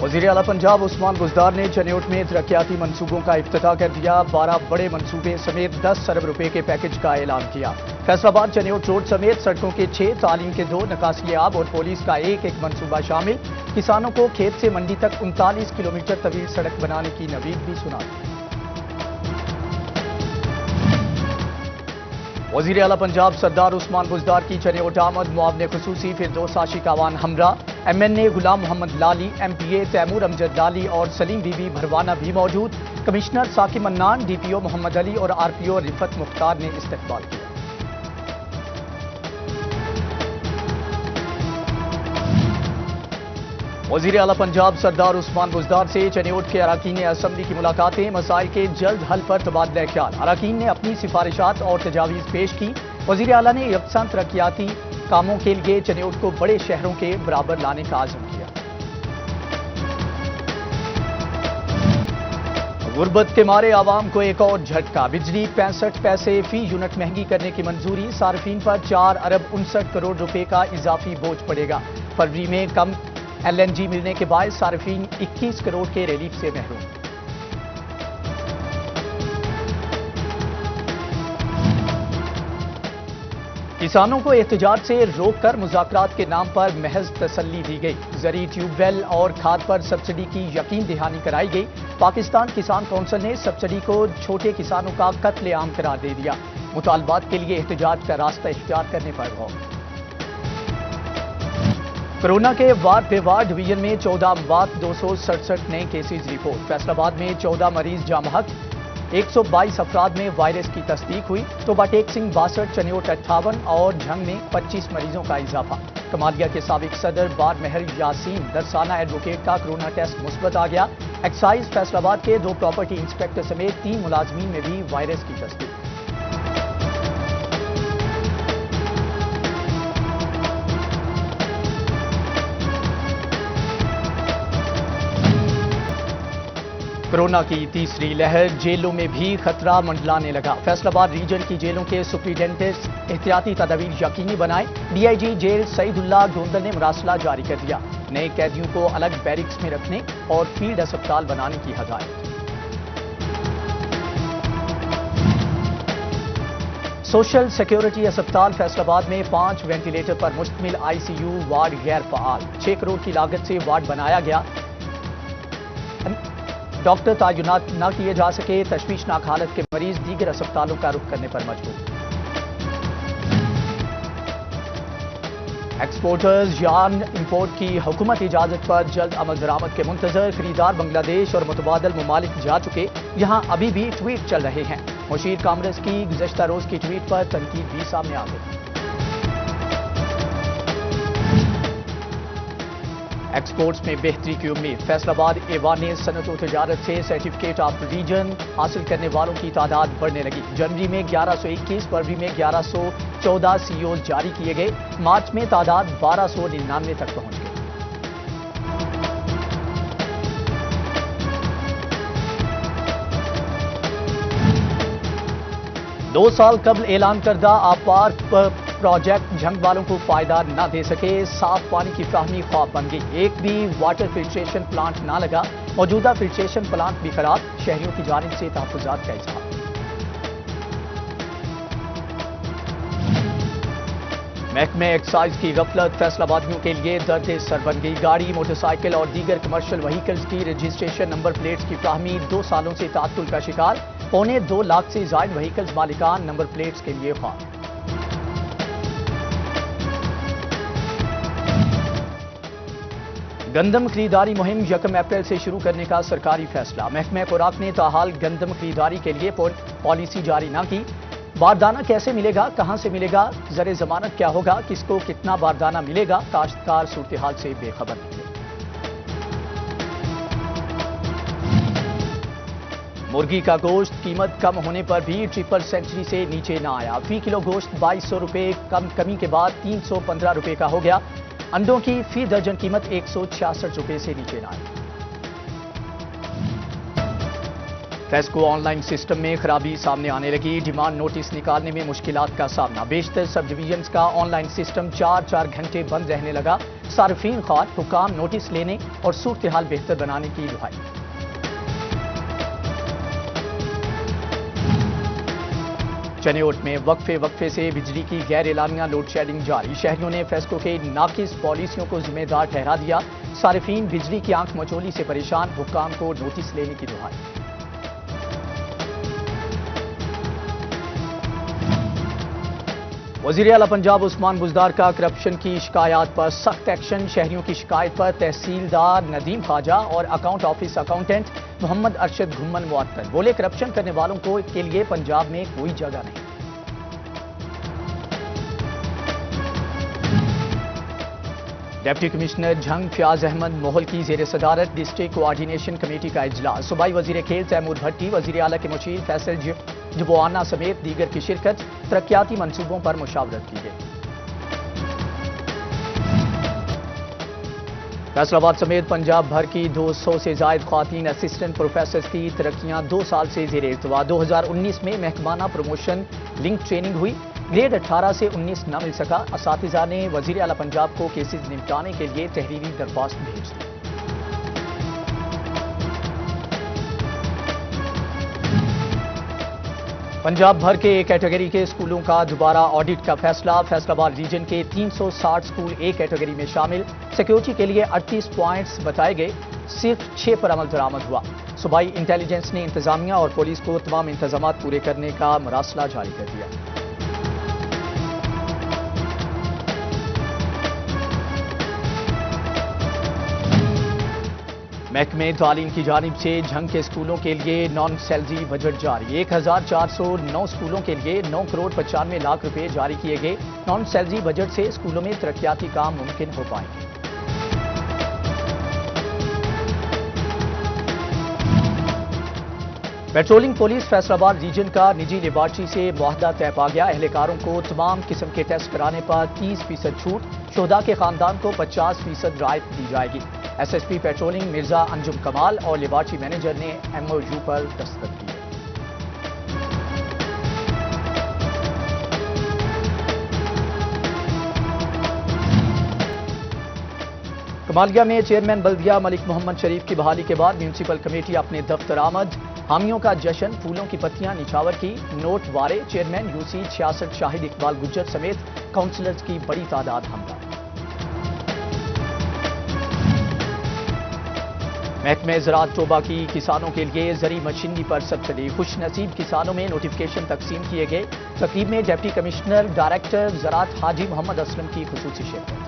वज़ीर आला पंजाब उस्मान बुज़दार ने चनेउट में तरक्याती मंसूबों का इफ्तिताह कर दिया। 12 बड़े मंसूबे समेत 10 अरब रुपए के पैकेज का ऐलान किया। फैसलाबाद चनेउट रोड समेत सड़कों के 6, तालीम के 2, निकासी आब और पुलिस का एक मंसूबा शामिल। किसानों को खेत से मंडी तक 39 किलोमीटर तवील सड़क बनाने की नवीद भी सुना दी। वज़ीर आला पंजाब सरदार उस्मान बुज़दार की चनेउट आमद। मुआवने खुसूसी फिरदौस आशिक आवान हमरा, MNA गुलाम मोहम्मद लाली, MPA तैमूर अमजद लाली और सलीम बीबी भरवाना भी मौजूद। कमिश्नर साकिब मन्नान, DPO मोहम्मद अली और RPO रिफत मुख्तार ने इस्तकबाल किया। वज़ीर आला पंजाब सरदार उस्मान बुज़दार से चनेउट के अरकान असम्बली की मुलाकातें। मसाइल के जल्द हल पर तबादला ख्याल। अरकान ने अपनी सिफारिशात और तजावीज़ पेश की। वज़ीर आला ने यकसान तरक्याती कामों के लिए चनेउट को बड़े शहरों के बराबर लाने का आज़म किया। गुर्बत के मारे आवाम को एक और झटका। बिजली 65 पैसे फी यूनिट महंगी करने की मंजूरी। सार्फिन पर 4 अरब 59 करोड़ रुपए का इजाफी बोझ पड़ेगा। फरवरी में कम LNG मिलने के बाद सार्फिन 21 करोड़ के रिलीफ से महरूम। किसानों को एहतजाज से रोककर मुज़ाकरात के नाम पर महज तसल्ली दी गई। ज़री ट्यूबवेल और खाद पर सब्सिडी की यकीन दहानी कराई गई। पाकिस्तान किसान कौंसिल ने सब्सिडी को छोटे किसानों का कत्लेआम करार दे दिया। मुतालबात के लिए एहतजाज का रास्ता इख्तियार करने पर गौर। कोरोना के वार्ड बेवार डिवीजन में 14 अमवात, 267 नए केसेज रिपोर्ट। फैसलाबाद में 14 मरीज जामहक, 122 अफराद में वायरस की तस्दीक हुई। तोबा टेक सिंह 62, चनेउट 58 और झंग में 25 मरीजों का इजाफा। कमालिया के साबिक सदर बार महर यासीन दरसाना एडवोकेट का कोरोना टेस्ट मुस्बत आ गया। एक्साइज फैसलाबाद के 2 प्रॉपर्टी इंस्पेक्टर समेत 3 मुलाजमीन में भी वायरस की तस्दीक। कोरोना की तीसरी लहर, जेलों में भी खतरा मंडलाने लगा। फैसलाबाद रीजन की जेलों के सुप्रीडेंटेंट्स एहतियाती तदाबीर यकीनी बनाए। DIG जेल सईदुल्लाह गोंदल ने मरासला जारी कर दिया। नए कैदियों को अलग बैरिक्स में रखने और फील्ड अस्पताल बनाने की हदायत। सोशल सिक्योरिटी अस्पताल फैसलाबाद में 5 वेंटिलेटर पर मुश्तमिल ICU वार्ड गैर फाल। 6 करोड़ की लागत से वार्ड बनाया गया। डॉक्टर तैनात न किए जा सके। तशवीशनाक हालत के मरीज दीगर अस्पतालों का रुख करने पर मजबूर। एक्सपोर्टर्स यार्न इंपोर्ट की हुकूमत इजाजत पर जल्द अमल दरामद के मुंतजर। खरीदार बांग्लादेश और मुतबादल ममालिक जा चुके, यहां अभी भी ट्वीट चल रहे हैं। मुशीर कामरेज की गुज़श्ता रोज की ट्वीट पर तनकीद भी सामने आ गई। एक्सपोर्ट्स में बेहतरी की उम्मीद। फैसलाबाद एवान ने सनत और तजारत से सर्टिफिकेट ऑफ रीजन हासिल करने वालों की तादाद बढ़ने लगी। जनवरी में 1121, फरवरी में 1114 COs जारी किए गए। मार्च में तादाद 1299 तक पहुंच गई। दो साल कबल ऐलान करदा आपार प्रोजेक्ट झंग वालों को फायदा न दे सके। साफ पानी की फ्राहमी ख्वाब बन गई। एक भी वाटर फिल्ट्रेशन प्लांट ना लगा। मौजूदा फिल्ट्रेशन प्लांट भी खराब। शहरियों की जानिब से तहफ्फुजात का इजहार। महकमे एक्साइज की गफलत फैसलाबादियों के लिए दर्द सर बन गई। गाड़ी, मोटरसाइकिल और दीगर कमर्शियल व्हीकल्स की रजिस्ट्रेशन नंबर प्लेट्स की फ्राहमी 2 सालों से तात्तुल का शिकार। 2.25 लाख से जायद व्हीकल्स मालिकान नंबर प्लेट्स के लिए ख्वाब। गंदम खरीदारी मुहिम 1 अप्रैल से शुरू करने का सरकारी फैसला। महकमा खुराक ने ताहाल गंदम खरीदारी के लिए पॉलिसी जारी न की। बारदाना कैसे मिलेगा, कहां से मिलेगा, ज़र जमानत क्या होगा, किसको कितना बारदाना मिलेगा, काश्तकार सूरत हाल से बेखबर निकले। मुर्गी का गोश्त कीमत कम होने पर भी ट्रिपल सेंचुरी से नीचे न आया। फी किलो गोश्त 2200 रुपए कमी के बाद 315 रुपए का हो गया। अंडों की फी दर्जन कीमत 166 रुपए से नीचे न आई। فیسکو آن لائن سسٹم میں خرابی سامنے آنے لگی، ڈیمانڈ نوٹس نکالنے میں مشکلات کا سامنا، بیشتر سب ڈویژنز کا آن لائن سسٹم 4 گھنٹے بند رہنے لگا، صارفین خوار حکام نوٹس لینے اور صورتحال بہتر بنانے کی دہائی۔ چنیوٹ میں وقفے سے بجلی کی غیر اعلانیہ لوڈ شیڈنگ جاری، شہریوں نے فیسکو کے ناقص پالیسیوں کو ذمہ دار ٹھہرا دیا، صارفین بجلی کی آنکھ مچولی سے پریشان، حکام کو نوٹس لینے کی دہائی۔ وزیر اعلیٰ پنجاب عثمان بزدار کا کرپشن کی شکایات پر سخت ایکشن، شہریوں کی شکایت پر تحصیلدار ندیم خواجہ اور اکاؤنٹ آفس اکاؤنٹنٹ محمد ارشد گھمن معطل، بولے کرپشن کرنے والوں کے لیے پنجاب میں کوئی جگہ نہیں۔ ڈپٹی کمشنر جھنگ فیاض احمد موہل کی زیر صدارت ڈسٹرکٹ کوآرڈینیشن کمیٹی کا اجلاس، صوبائی وزیر کھیل تیمور بھٹی، وزیر اعلیٰ کے مشیر فیصل جبوانا سمیت دیگر کی شرکت، ترقیاتی منصوبوں پر مشاورت کی گئی۔ فیصل آباد سمیت پنجاب بھر کی 200 سے زائد خواتین اسسٹنٹ پروفیسرز کی ترقیاں 2 سال سے زیر التوا، 2019 میں محکمانہ پروموشن لنک ٹریننگ ہوئی، گریڈ 18 سے 19 نہ مل سکا، اساتذہ نے وزیر اعلیٰ پنجاب کو کیسز نمٹانے کے لیے تحریری درخواست بھیج دی۔ پنجاب بھر کے ایک کیٹیگری کے اسکولوں کا دوبارہ آڈٹ کا فیصلہ، فیصل آباد ریجن کے 360 اسکول ایک کیٹیگری میں شامل، سیکیورٹی کے لیے 38 پوائنٹس بتائے گئے، صرف 6 پر عمل درآمد ہوا۔ صوبائی انٹیلیجنس نے انتظامیہ اور پولیس کو تمام انتظامات پورے کرنے کا مراسلہ جاری کر دیا۔ محکمہ تعلیم کی جانب سے جھنگ کے اسکولوں کے لیے نان سیلری بجٹ جاری، 1409 اسکولوں کے لیے 9 کروڑ 95 لاکھ روپے جاری کیے گئے، نان سیلری بجٹ سے اسکولوں میں ترقیاتی کام ممکن ہو پائیں گے۔ پیٹرولنگ پولیس فیصل آباد ریجن کا نجی لیبارٹری سے معاہدہ طے پا گیا، اہلکاروں کو تمام قسم کے ٹیسٹ کرانے پر 30% چھوٹ، شہداء کے خاندان کو 50% رعایت دی جائے گی۔ S S P patrolling Mirza Anjum Kamal اور لیبارٹری مینیجر نے ایم او یو پر دستخط کیے۔ کمالیہ میں چیئرمین بلدیہ ملک محمد شریف کی بحالی کے بعد میونسپل کمیٹی اپنے دفتر آمد، حامیوں کا جشن، پھولوں کی پتیاں نچھاور کی، نوٹ وارے، چیئرمین یو سی 66 شاہد اقبال گجر سمیت کونسلرز کی بڑی تعداد ہمراہ۔ محکمہ زراعت ٹوبہ کی کسانوں کے لیے زرعی مشینری پر سبسڈی، خوش نصیب کسانوں میں نوٹیفکیشن تقسیم کیے گئے، تقریب میں ڈپٹی کمشنر ڈائریکٹر زراعت حاجی محمد اسلم کی خصوصی شرکت۔